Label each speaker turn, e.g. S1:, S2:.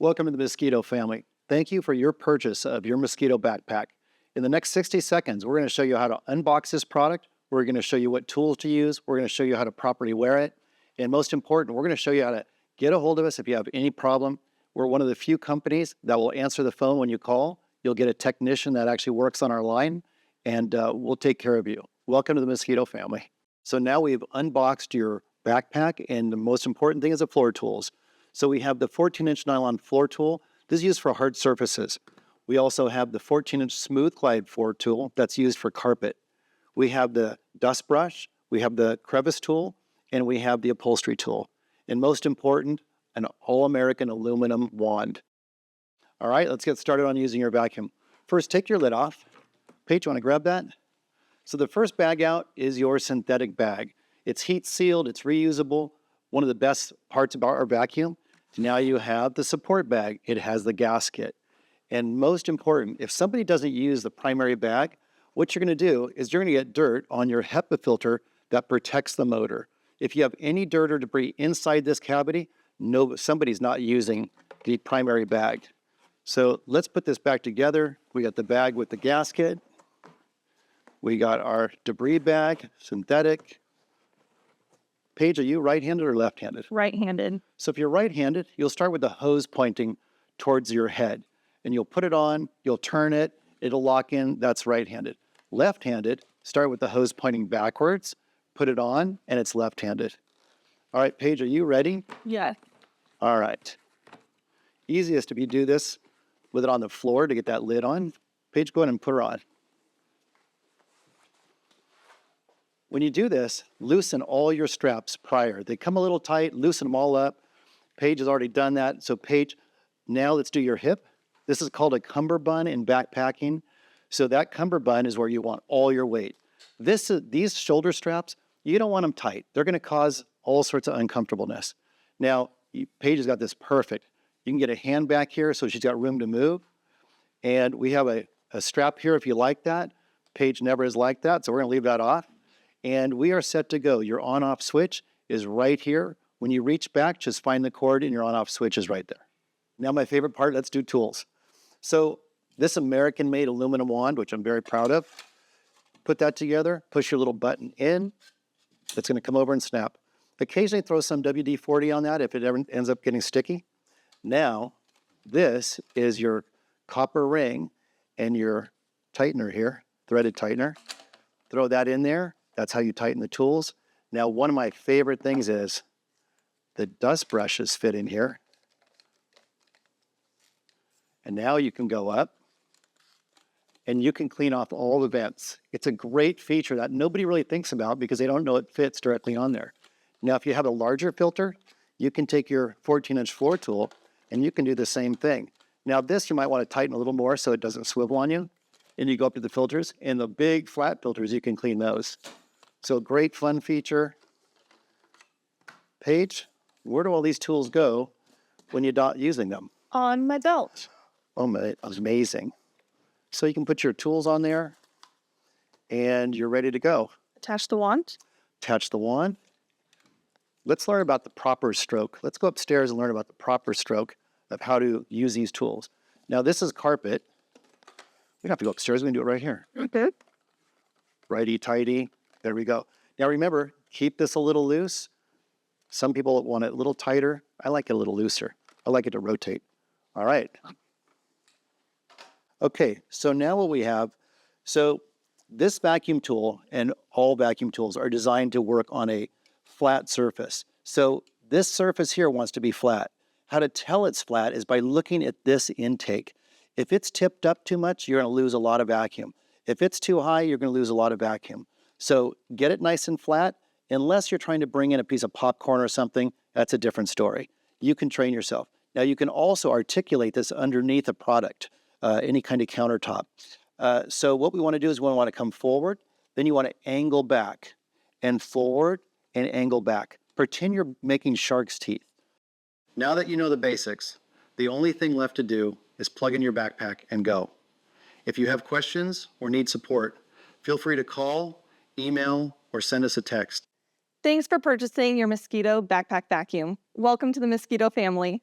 S1: Welcome to the Mosquito Family. Thank you for your purchase of your Mosquito Backpack. In the next 60 seconds, we're going to show you how to unbox this product. We're going to show you what tools to use. We're going to show you how to properly wear it. And most important, we're going to show you how to get a hold of us if you have any problem. We're one of the few companies that will answer the phone when you call. You'll get a technician that actually works on our line, and we'll take care of you. Welcome to the Mosquito Family. So now we've unboxed your backpack, and the most important thing is the floor tools. So we have the 14-inch nylon floor tool. This is used for hard surfaces. We also have the 14-inch smooth glide floor tool that's used for carpet. We have the dust brush, we have the crevice tool, and we have the upholstery tool. And most important, an all-American aluminum wand. All right, let's get started on using your vacuum. First, take your lid off. Paige, you want to grab that? So the first bag out is your synthetic bag. It's heat sealed, it's reusable. One of the best parts about our vacuum. Now you have the support bag. It has the gasket. And most important, if somebody doesn't use the primary bag, what you're going to do is you're going to get dirt on your HEPA filter that protects the motor. If you have any dirt or debris inside this cavity, somebody's not using the primary bag. So let's put this back together. We got the bag with the gasket. We got our debris bag, synthetic. Paige, are you right-handed or left-handed?
S2: Right-handed.
S1: So if you're right-handed, you'll start with the hose pointing towards your head. And you'll put it on, you'll turn it, it'll lock in, that's right-handed. Left-handed, start with the hose pointing backwards, put it on, and it's left-handed. All right, Paige, are you ready?
S2: Yes.
S1: All right. Easiest if you do this with it on the floor to get that lid on. Paige, go ahead and put her on. When you do this, loosen all your straps prior. They come a little tight, loosen them all up. Paige has already done that. So Paige, now let's do your hip. This is called a cummerbund in backpacking. So that cummerbund is where you want all your weight. These shoulder straps, you don't want them tight. They're going to cause all sorts of uncomfortableness. Now, Paige has got this perfect. You can get a hand back here so she's got room to move. And we have a strap here if you like that. Paige never has liked that, so we're going to leave that off. And we are set to go. Your on-off switch is right here. When you reach back, just find the cord and your on-off switch is right there. Now my favorite part, let's do tools. So this American-made aluminum wand, which I'm very proud of, put that together, push your little button in. It's going to come over and snap. Occasionally throw some WD-40 on that if it ever ends up getting sticky. Now, this is your copper ring and your tightener here, threaded tightener. Throw that in there. That's how you tighten the tools. Now, one of my favorite things is the dust brushes fit in here. And now you can go up and you can clean off all the vents. It's a great feature that nobody really thinks about because they don't know it fits directly on there. Now, if you have a larger filter, you can take your 14-inch floor tool and you can do the same thing. Now, this you might want to tighten a little more so it doesn't swivel on you. And you go up to the filters, and the big flat filters, you can clean those. So great fun feature. Paige, where do all these tools go when you're not using them?
S2: On my belt.
S1: Oh, my, amazing. So you can put your tools on there, and you're ready to go.
S2: Attach the wand.
S1: Attach the wand. Let's learn about the proper stroke. Let's go upstairs and learn about the proper stroke of how to use these tools. Now, this is carpet. We don't have to go upstairs. We can do it right here.
S2: Okay.
S1: Righty-tighty. There we go. Now remember, keep this a little loose. Some people want it a little tighter. I like it a little looser. I like it to rotate. All right. Okay, so now what we have, so this vacuum tool and all vacuum tools are designed to work on a flat surface. So this surface here wants to be flat. How to tell it's flat is by looking at this intake. If it's tipped up too much, you're going to lose a lot of vacuum. If it's too high, you're going to lose a lot of vacuum. So get it nice and flat. Unless you're trying to bring in a piece of popcorn or something, that's a different story. You can train yourself. Now, you can also articulate this underneath a product, any kind of countertop. So what we want to do is we want to come forward. Then you want to angle back and forward and angle back. Pretend you're making shark's teeth. Now that you know the basics, the only thing left to do is plug in your backpack and go. If you have questions or need support, feel free to call, email, or send us a text.
S2: Thanks for purchasing your Mosquito Backpack Vacuum. Welcome to the Mosquito family.